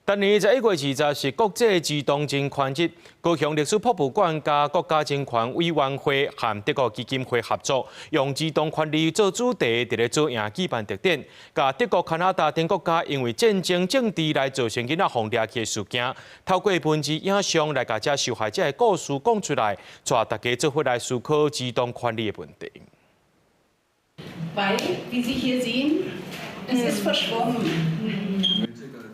今年11月20日是国际儿童人权日，高雄历史博物馆加国家人权委员会和德国基金会合作，用儿童权利做主题，伫咧做赢举办特典。甲德国、加拿大等国家因为战争、政治来造成囡仔互掠去的事件，透过文字影像来甲这受害者的故事讲出来，带大家做伙来思考儿童权利的问题。Weil, wie Sie hier sehen, es ist verschwommen.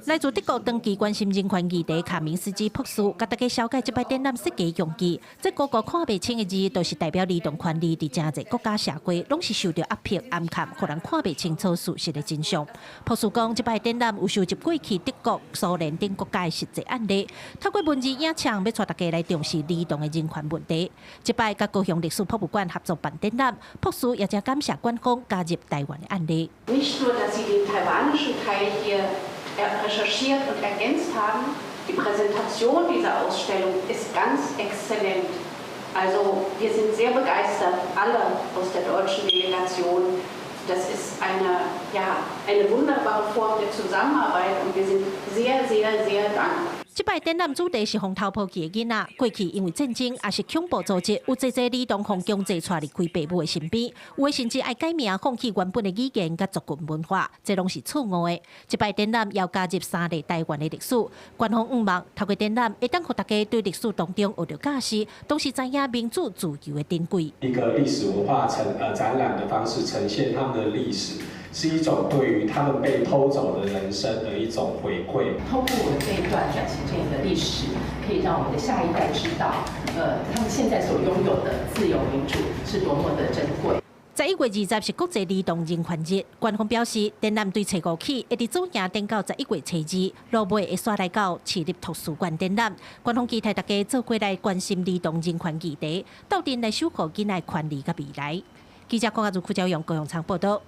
来自德国长期关心人权议题卡明斯基博士，甲大家了解这摆展览设计用意。这个个看袂清的字，都是代表儿童权利伫真侪国家社会，拢是受到压迫、暗藏，互人看袂清楚事实的真相。博士讲，这摆展览有收集过去德国、苏联等国家的实际案例，透过文字影像，要带大家来重视儿童的人权问题。这摆甲高雄历史博物馆合作办展览，博士也正感谢官方加入台湾的案例。Nicht nur, dass Sie den taiwanischen Teil hier recherchiert und ergänzt haben. Die Präsentation dieser Ausstellung ist ganz exzellent. Also wir sind sehr begeistert, alle aus der deutschen Delegation. Das ist eine wunderbare Form der Zusammenarbeit und wir sind sehr, sehr, sehr dankbar. 这摆展览主题是风头破去的囡仔，过去因为战争也是恐怖组织，有侪儿童从强制带离开父母的身边，有的甚至爱改名，放弃原本的语言甲族群文化，这拢是错误的。这摆展览要加入3类台湾的历史，官方希望透过展览，会当互大家对历史当中学到假释，同时知影民主自由的珍贵。一个历史文化展览的方式呈现他们的历史。 是一种对于他们被偷走的人生的一种回馈。透过我们这一段转型正义的历史，可以让我们的下一代知道，他们现在所拥有的自由民主是多么的珍贵。11月20日是国际儿童人权日，官方表示，展览对初5起，会伫左营等到11月初2，落尾会刷来到市立图书馆展览。官方期待大家做过来关心儿童人权议题，斗阵来守护囡仔权利甲未来。记者郭家如、邱朝阳、高雄场报道。